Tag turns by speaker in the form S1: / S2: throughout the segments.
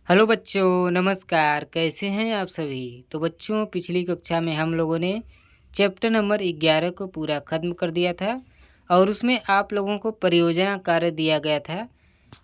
S1: Hello बच्चों, नमस्कार। कैसे हैं आप सभी। तो बच्चों, पिछली कक्षा में हम लोगों ने चैप्टर नंबर 11 को पूरा खत्म कर दिया था और उसमें आप लोगों को परियोजना कार्य दिया गया था।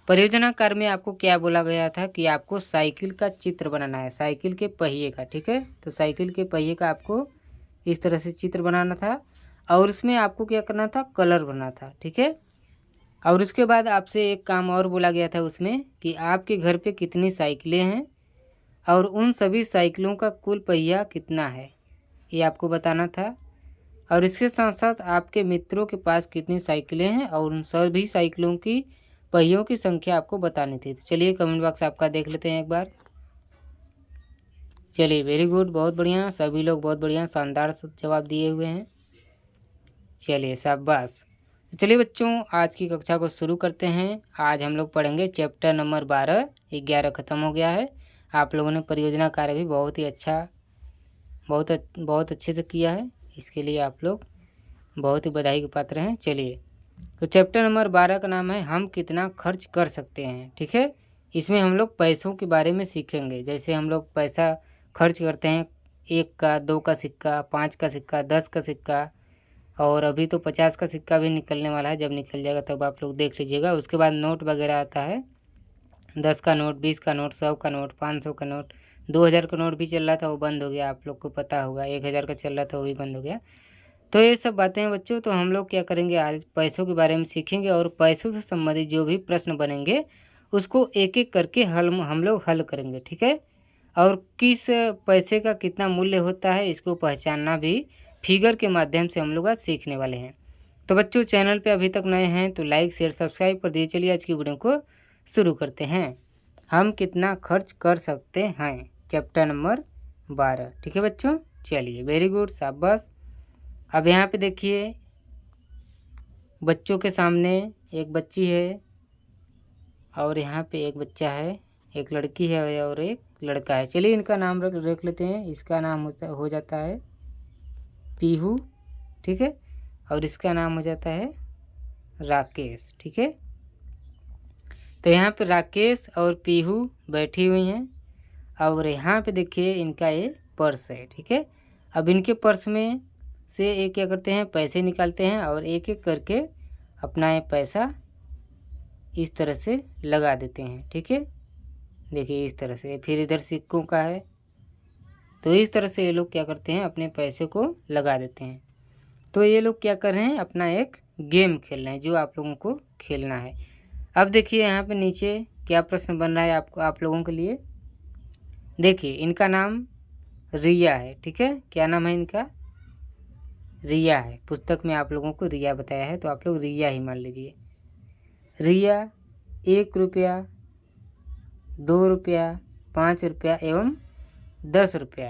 S1: परियोजना कार्य में आपको क्या बोला गया था कि आपको साइकिल का चित्र बनाना है, साइकिल के पहिए का। ठीक है, तो साइकिल के पहिए का आपको इस तरह से चित्र बनाना था और उसमें आपको क्या करना था, कलर भरना था। ठीक है, और उसके बाद आपसे एक काम और बोला गया था उसमें कि आपके घर पे कितनी साइकिलें हैं और उन सभी साइकिलों का कुल पहिया कितना है, ये आपको बताना था। और इसके साथ साथ आपके मित्रों के पास कितनी साइकिलें हैं और उन सभी साइकिलों की पहियों की संख्या आपको बतानी थी। तो चलिए कमेंट बॉक्स आपका देख लेते हैं एक बार। चलिए, वेरी गुड, बहुत बढ़िया, सभी लोग बहुत बढ़िया शानदार जवाब दिए हुए हैं। चलिए, शाबाश। तो चलिए बच्चों, आज की कक्षा को शुरू करते हैं। आज हम लोग पढ़ेंगे चैप्टर नंबर 12। 11 ख़त्म हो गया है। आप लोगों ने परियोजना कार्य भी बहुत ही अच्छा, बहुत अच्छे से किया है। इसके लिए आप लोग बहुत ही बधाई के पात्र हैं। चलिए, तो चैप्टर नंबर 12 का नाम है हम कितना खर्च कर सकते हैं। ठीक है, इसमें हम लोग पैसों के बारे में सीखेंगे। जैसे हम लोग पैसा खर्च करते हैं, 1 का, 2 का सिक्का, 5 का सिक्का, 10 का सिक्का, और अभी तो 50 का सिक्का भी निकलने वाला है। जब निकल जाएगा तब आप लोग देख लीजिएगा। उसके बाद नोट वगैरह आता है, 10 का नोट, 20 का नोट, 100 का नोट, 500 का नोट, 2000 का नोट भी चल रहा था, वो बंद हो गया, आप लोग को पता होगा। 1000 का चल रहा था, वो भी बंद हो गया। तो ये सब बातें हैं बच्चों। तो हम लोग क्या करेंगे, आज पैसों के बारे में सीखेंगे और पैसों से संबंधित जो भी प्रश्न बनेंगे उसको एक एक करके हम लोग हल करेंगे। ठीक है, और किस पैसे का कितना मूल्य होता है इसको पहचानना भी फिगर के माध्यम से हम लोग आज सीखने वाले हैं। तो बच्चों, चैनल पे अभी तक नए हैं तो लाइक शेयर सब्सक्राइब कर दीजिए। चलिए आज की वीडियो को शुरू करते हैं। हम कितना खर्च कर सकते हैं, चैप्टर नंबर 12। ठीक है बच्चों, चलिए, वेरी गुड, शाबाश। अब यहाँ पे देखिए, बच्चों के सामने एक बच्ची है और यहाँ पे एक बच्चा है, एक लड़की है और एक लड़का है। चलिए इनका नाम रख लेते हैं। इसका नाम हो जाता है पीहू। ठीक है, और इसका नाम हो जाता है राकेश। ठीक है, तो यहाँ पे राकेश और पीहू बैठी हुई हैं और यहाँ पे देखिए इनका ये पर्स है। ठीक है, अब इनके पर्स में से एक क्या करते हैं, पैसे निकालते हैं और एक एक करके अपना ये पैसा इस तरह से लगा देते हैं। ठीक है, देखिए इस तरह से। फिर इधर सिक्कों का है, तो इस तरह से ये लोग क्या करते हैं, अपने पैसे को लगा देते हैं। तो ये लोग क्या कर रहे हैं, अपना एक गेम खेल रहे हैं जो आप लोगों को खेलना है। अब देखिए यहाँ पे नीचे क्या प्रश्न बन रहा है आप लोगों के लिए। देखिए इनका नाम रिया है। ठीक है, क्या नाम है इनका, रिया है। पुस्तक में आप लोगों को रिया बताया है तो आप लोग रिया ही मान लीजिए। रिया 1 रुपया, 2 रुपया, 5 रुपया एवं 10 रुपया।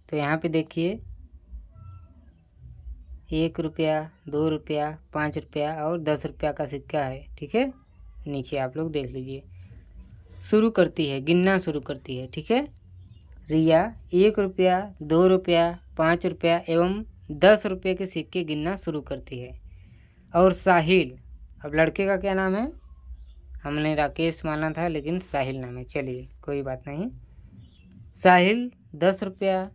S1: तो यहाँ पे देखिए 1 रुपया, 2 रुपया, 5 रुपया और 10 रुपया का सिक्का है। ठीक है, नीचे आप लोग देख लीजिए। शुरू करती है, गिनना शुरू करती है। ठीक है, रिया 1 रुपया, 2 रुपया, 5 रुपया एवं 10 रुपये के सिक्के गिनना शुरू करती है। और साहिल, अब लड़के का क्या नाम है, हमने राकेश माना था लेकिन साहिल नाम है। चलिए कोई बात नहीं। साहिल 10 रुपया,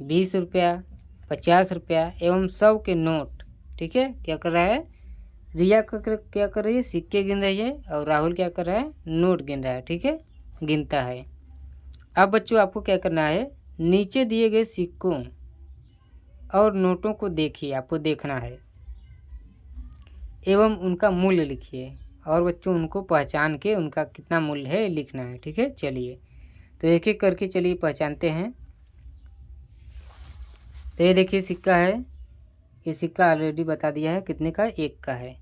S1: 20 रुपया, 50 रुपया एवं 100 के नोट, ठीक है, क्या कर रहा है, रिया क्या कर रही है, सिक्के गिन रही है और राहुल क्या कर रहा है, नोट गिन रहा है। ठीक है, गिनता है। अब बच्चों आपको क्या करना है, नीचे दिए गए सिक्कों और नोटों को देखिए, आपको देखना है एवं उनका मूल्य लिखिए और बच्चों उनको पहचान के उनका कितना मूल्य है लिखना है। ठीक है, चलिए तो एक एक करके चलिए पहचानते हैं। तो ये देखिए सिक्का है, ये सिक्का ऑलरेडी बता दिया है कितने का, 1 का है।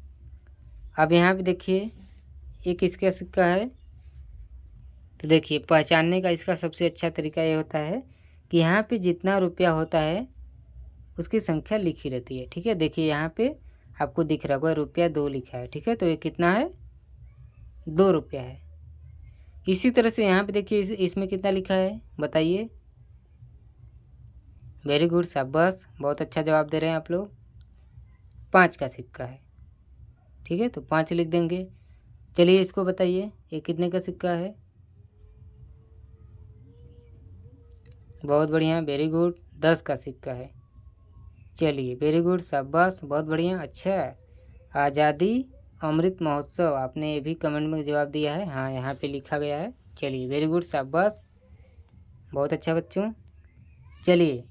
S1: अब यहाँ पे देखिए ये किसका सिक्का है, तो देखिए पहचानने का इसका सबसे अच्छा तरीका ये होता है कि यहाँ पे जितना रुपया होता है उसकी संख्या लिखी रहती है। ठीक है, देखिए यहाँ पे आपको दिख रहा होगा रुपया 2 लिखा है। ठीक है, तो ये कितना है, 2 रुपया है। इसी तरह से यहाँ पे देखिए इसमें कितना लिखा है बताइए। वेरी गुड, शाबाश, बहुत अच्छा जवाब दे रहे हैं आप लोग। 5 का सिक्का है। ठीक है, तो 5 लिख देंगे। चलिए इसको बताइए, ये कितने का सिक्का है? बहुत बढ़िया, वेरी गुड, 10 का सिक्का है। चलिए वेरी गुड, शाबाश, बहुत बढ़िया। अच्छा, आज़ादी अमृत महोत्सव, आपने ये भी कमेंट में जवाब दिया है। हाँ, यहाँ पे लिखा गया है। चलिए वेरी गुड, शाबाश, बहुत अच्छा बच्चों। चलिए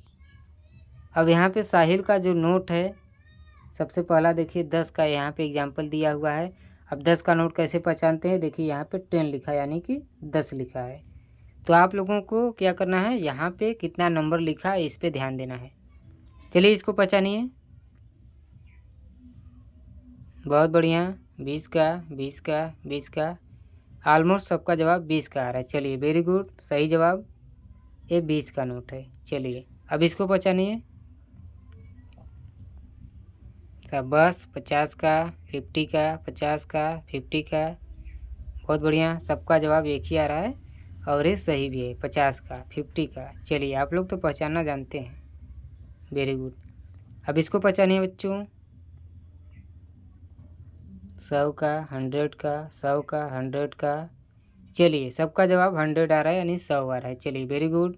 S1: अब यहाँ पे साहिल का जो नोट है, सबसे पहला देखिए 10 का यहाँ पे एग्जाम्पल दिया हुआ है। अब 10 का नोट कैसे पहचानते हैं? देखिए यहाँ पे 10 लिखा है, यानी कि 10 लिखा है। तो आप लोगों को क्या करना है, यहाँ पे कितना नंबर लिखा है इस पे ध्यान देना है। चलिए इसको पहचानिए। बहुत बढ़िया, 20 का, 20 का, 20 का, ऑलमोस्ट सबका जवाब 20 का आ रहा है। चलिए वेरी गुड, सही जवाब, ये 20 का नोट है। चलिए अब इसको पहचानिए। बस 50 का, 50 का, 50 का, 50 का, बहुत बढ़िया, सबका जवाब एक ही आ रहा है और ये सही भी है, 50 का, 50 का। चलिए आप लोग तो पहचानना जानते हैं, वेरी गुड। अब इसको पहचानिए बच्चों। 100 का, 100 का, 100 का, 100 का। चलिए सबका जवाब 100 आ रहा है, यानी 100 आ रहा है। चलिए वेरी गुड।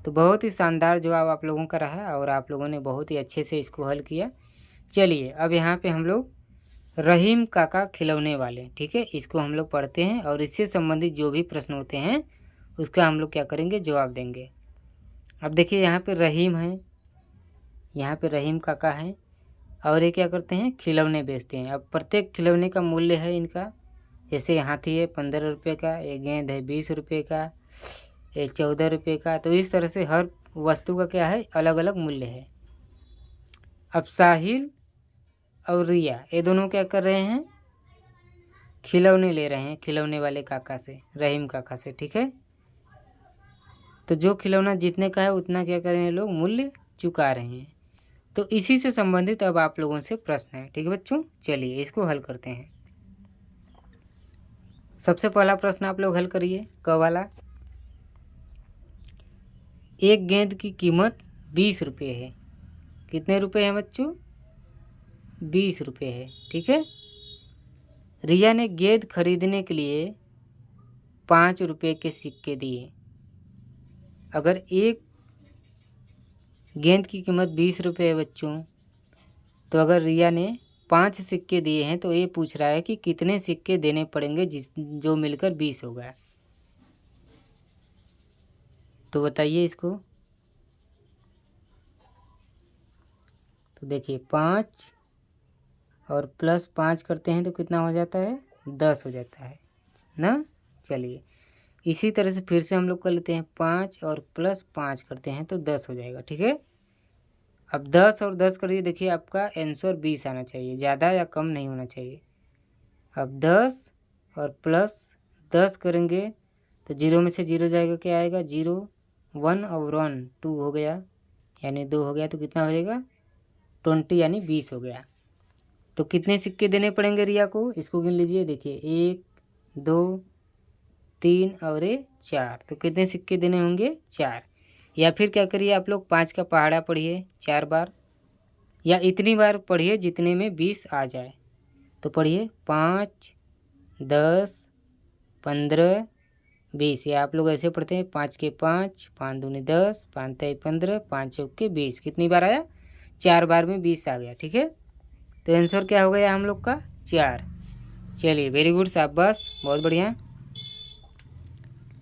S1: तो बहुत ही शानदार जवाब आप लोगों का रहा और आप लोगों ने बहुत ही अच्छे से इसको हल किया। चलिए अब यहाँ पे हम लोग रहीम काका खिलौने वाले, ठीक है, इसको हम लोग पढ़ते हैं और इससे संबंधित जो भी प्रश्न होते हैं उसका हम लोग क्या करेंगे, जवाब देंगे। अब देखिए यहाँ पे रहीम है, यहाँ पे रहीम काका है और ये क्या करते हैं, खिलौने बेचते हैं। अब प्रत्येक खिलौने का मूल्य है इनका, जैसे हाथी है 15 रुपये का, एक गेंद है 20 रुपये का, एक 14 रुपये का। तो इस तरह से हर वस्तु का क्या है, अलग अलग मूल्य है। अब साहिल और रिया ये दोनों क्या कर रहे हैं, खिलौने ले रहे हैं खिलौने वाले काका से, रहीम काका से, ठीक है। तो जो खिलौना जितने का है उतना क्या कर रहे हैं लोग, मूल्य चुका रहे हैं। तो इसी से संबंधित अब आप लोगों से प्रश्न है, ठीक है बच्चों। चलिए इसको हल करते हैं। सबसे पहला प्रश्न आप लोग हल करिए, क वाला। एक गेंद की कीमत 20 रुपये है। कितने रुपए हैं बच्चों, 20 रुपये है, ठीक है। रिया ने गेंद खरीदने के लिए 5 रुपये के सिक्के दिए। अगर एक गेंद की कीमत 20 रुपये है बच्चों, तो अगर रिया ने 5 सिक्के दिए हैं तो ये पूछ रहा है कि कितने सिक्के देने पड़ेंगे जो मिलकर 20 होगा। तो बताइए इसको। तो देखिए 5 और प्लस 5 करते हैं तो कितना हो जाता है, 10 हो जाता है ना। चलिए इसी तरह से फिर से हम लोग कर लेते हैं, 5 और प्लस 5 करते हैं तो 10 हो जाएगा, ठीक है। अब 10 और 10 करिए, देखिए आपका आंसर 20 आना चाहिए, ज़्यादा या कम नहीं होना चाहिए। अब 10 और प्लस 10 करेंगे तो 0 में से 0 जाएगा, क्या आएगा, 0, 1 और 1 2 हो गया, यानी 2 हो गया, तो कितना हो जाएगा, 20 यानी 20 हो गया। तो कितने सिक्के देने पड़ेंगे रिया को, इसको गिन लीजिए। देखिए 1 2 3 और 4, तो कितने सिक्के देने होंगे, 4। या फिर क्या करिए आप लोग, 5 का पहाड़ा पढ़िए 4 बार, या इतनी बार पढ़िए जितने में 20 आ जाए। तो पढ़िए 5 10 15 20, या आप लोग ऐसे पढ़ते हैं 5 के 5, 5 दूनी 10, 5 तेई 15, 5 चौके 20। कितनी बार आया, 4 बार में 20 आ गया, ठीक है। तो आंसर क्या हो गया हम लोग का, 4। चलिए वेरी गुड, शाबाश, बहुत बढ़िया।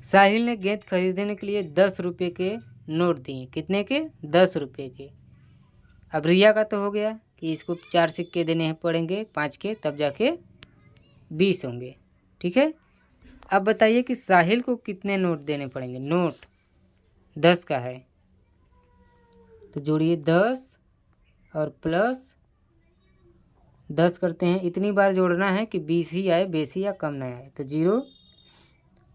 S1: साहिल ने गेंद खरीदने के लिए 10 रुपये के नोट दिए। कितने के, 10 रुपये के। अब रिया का तो हो गया कि इसको 4 सिक्के देने पड़ेंगे 5 के, तब जाके 20 होंगे, ठीक है। अब बताइए कि साहिल को कितने नोट देने पड़ेंगे, नोट 10 का है, तो जोड़िए 10 और प्लस 10 करते हैं, इतनी बार जोड़ना है कि 20 ही आए, बेसी या कम ना आए। तो 0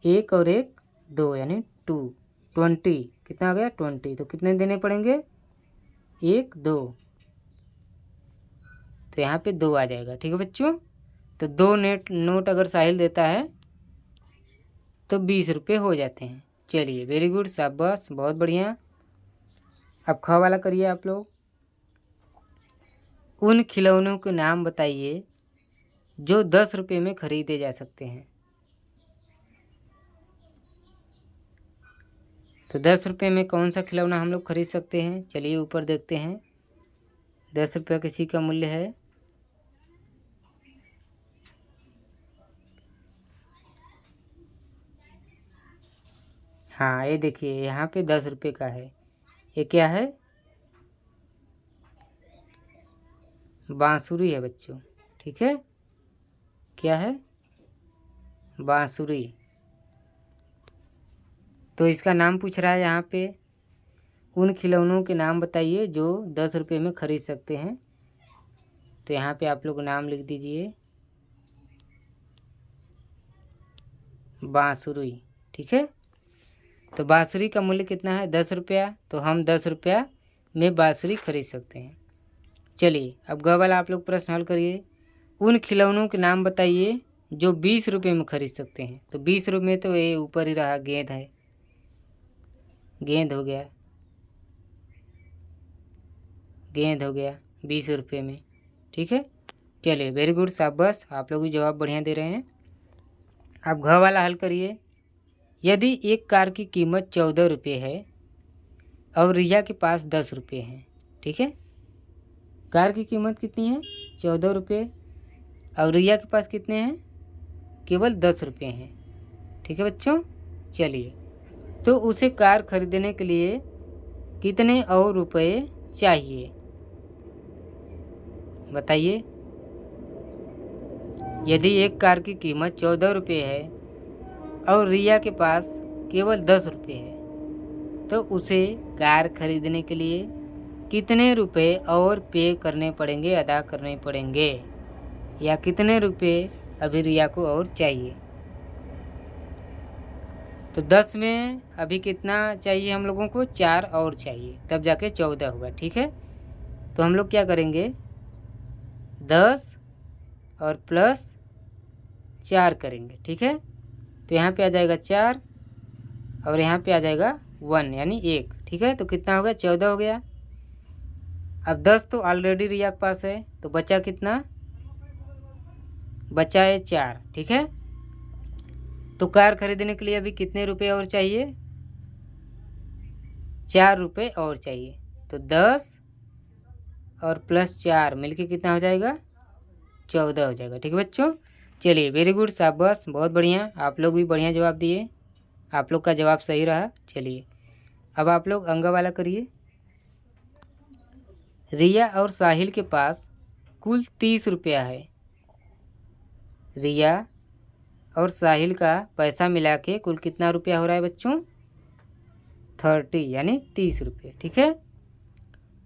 S1: 1 और 1 2 यानी 2, 20, कितना आ गया, 20। तो कितने देने पड़ेंगे, 1 2, तो यहाँ पे 2 आ जाएगा, ठीक है बच्चों। तो 2 नोट अगर साहिल देता है तो 20 रुपये हो जाते हैं। चलिए वेरी गुड, शाबाश, बहुत बढ़िया। अब ख वाला करिए आप लोग। उन खिलौनों के नाम बताइए जो 10 रुपये में खरीदे जा सकते हैं। तो 10 रुपये में कौन सा खिलौना हम लोग खरीद सकते हैं? चलिए ऊपर देखते हैं। 10 रुपये किसी का मूल्य है। हाँ, ये देखिए यहाँ पे 10 रुपये का है। ये क्या है? बांसुरी है बच्चों। ठीक है, क्या है? बांसुरी। तो इसका नाम पूछ रहा है यहाँ पे। उन खिलौनों के नाम बताइए जो 10 रुपये में खरीद सकते हैं। तो यहाँ पे आप लोग नाम लिख दीजिए, बांसुरी। ठीक है, तो बांसुरी का मूल्य कितना है? 10 रुपया। तो हम 10 रुपया में बांसुरी खरीद सकते हैं। चलिए अब ग वाला आप लोग प्रश्न हल करिए। उन खिलौनों के नाम बताइए जो 20 रुपये में खरीद सकते हैं। तो 20 रुपये में तो ये ऊपर ही रहा, गेंद है। गेंद हो गया, गेंद हो गया 20 रुपये में। ठीक है, चलिए वेरी गुड, शाबाश, आप लोग भी जवाब बढ़िया दे रहे हैं। अब घ वाला हल करिए। यदि एक कार की कीमत 14 रुपये है और रिया के पास 10 रुपये हैं। ठीक है, कार की कीमत कितनी है? 14 रुपये। और रिया के पास कितने हैं? केवल 10 रुपये हैं। ठीक है बच्चों, चलिए तो उसे कार खरीदने के लिए कितने और रुपए चाहिए बताइए। यदि एक कार की कीमत 14 रुपये है और रिया के पास केवल 10 रुपये है तो उसे कार खरीदने के लिए कितने रुपए और पे करने पड़ेंगे, अदा करने पड़ेंगे, या कितने रुपए अभी रिया को और चाहिए। तो 10 में अभी कितना चाहिए हम लोगों को? 4 और चाहिए, तब जाके 14 होगा। ठीक है, तो हम लोग क्या करेंगे? 10 और प्लस 4 करेंगे। ठीक है, तो यहाँ पे आ जाएगा 4 और यहाँ पे आ जाएगा 1 यानी 1। ठीक है, तो कितना हो गया? 14 हो गया। अब 10 तो ऑलरेडी रिया के पास है, तो बचा कितना? बचा है 4। ठीक है, तो कार खरीदने के लिए अभी कितने रुपए और चाहिए? 4 रुपये और चाहिए। तो 10 और प्लस 4 मिलके कितना हो जाएगा? 14 हो जाएगा। ठीक है बच्चों, चलिए वेरी गुड, शाबाश, बहुत बढ़िया, आप लोग भी बढ़िया जवाब दिए। आप लोग का जवाब सही रहा। चलिए अब आप लोग अंग वाला करिए। रिया और साहिल के पास कुल 30 रुपया है। रिया और साहिल का पैसा मिला के कुल कितना रुपया हो रहा है बच्चों? 30 यानी 30 रुपये। ठीक है,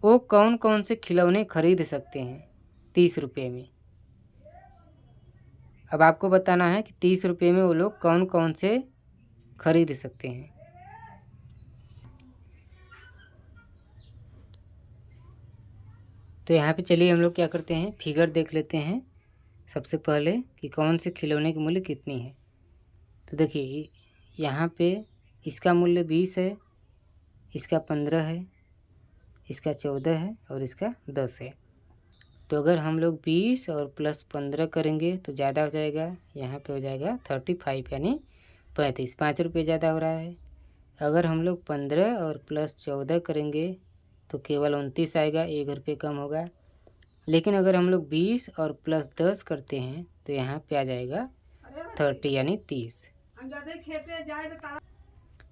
S1: वो कौन कौन से खिलौने खरीद सकते हैं 30 रुपये में? अब आपको बताना है कि 30 रुपये में वो लोग कौन कौन से खरीद सकते हैं। तो यहाँ पे चलिए हम लोग क्या करते हैं, फिगर देख लेते हैं सबसे पहले कि कौन से खिलौने की मूल्य कितनी है। तो देखिए यहाँ पे इसका मूल्य 20 है, इसका 15 है, इसका 14 है और इसका 10 है। तो अगर हम लोग 20 और प्लस 15 करेंगे तो ज़्यादा हो जाएगा, यहाँ पे हो जाएगा 35 यानी 35, 5 रुपये ज़्यादा हो रहा है। अगर हम लोग 15 और प्लस 14 करेंगे तो केवल 29 आएगा, 1 रुपये कम होगा। लेकिन अगर हम लोग 20 और प्लस 10 करते हैं तो यहाँ पे आ जाएगा 30 यानी 30।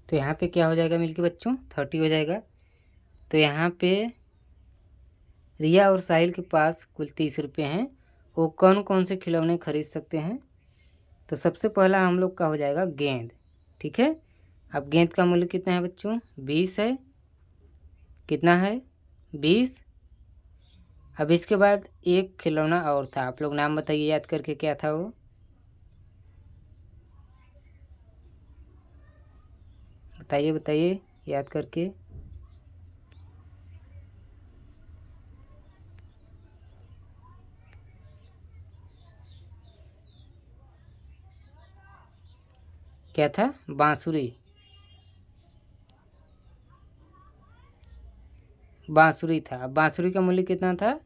S1: तो यहाँ पे क्या हो जाएगा मिलके बच्चों? 30 हो जाएगा। तो यहाँ पे रिया और साहिल के पास कुल 30 रुपये हैं। वो कौन कौन से खिलौने खरीद सकते हैं? तो सबसे पहला हम लोग का हो जाएगा गेंद। ठीक है, अब गेंद का मूल्य कितना है बच्चों? 20 है। कितना है? 20। अब इसके बाद एक खिलौना और था, आप लोग नाम बताइए याद करके, क्या था वो? बताइए बताइए याद करके। क्या था? बांसुरी। बांसुरी था। अब बांसुरी का मूल्य कितना था?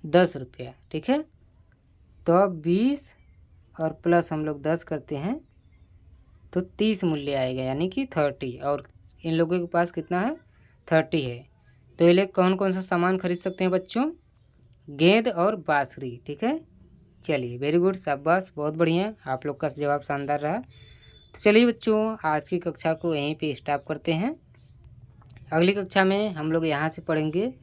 S1: 10 रुपया। ठीक है, तो अब 20 और प्लस हम लोग 10 करते हैं तो 30 मूल्य आएगा, यानी कि 30। और इन लोगों के पास कितना है, 30 है। तो ये लोग कौन कौन सा सामान खरीद सकते हैं बच्चों, गेंद और बांसुरी। ठीक है, चलिए वेरी गुड, शाबाश, बहुत बढ़िया, आप लोग का जवाब शानदार रहा। तो चलिए बच्चों, आज की कक्षा को यहीं पे स्टॉप करते हैं। अगली कक्षा में हम लोग यहाँ से पढ़ेंगे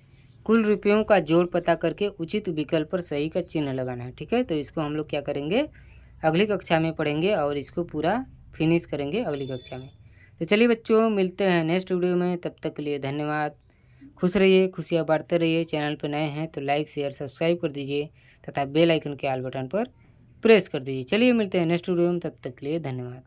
S1: कुल रुपयों का जोड़ पता करके उचित विकल्प पर सही का चिन्ह लगाना है। ठीक है, तो इसको हम लोग क्या करेंगे, अगली कक्षा में पढ़ेंगे और इसको पूरा फिनिश करेंगे अगली कक्षा में। तो चलिए बच्चों, मिलते हैं नेक्स्ट वीडियो में, तब तक के लिए धन्यवाद। खुश रहिए, खुशियाँ बांटते रहिए। चैनल पर नए हैं तो लाइक शेयर सब्सक्राइब कर दीजिए तथा बेल आइकन के ऑल बटन पर प्रेस कर दीजिए। चलिए मिलते हैं नेक्स्ट वीडियो में, तब तक के लिए धन्यवाद।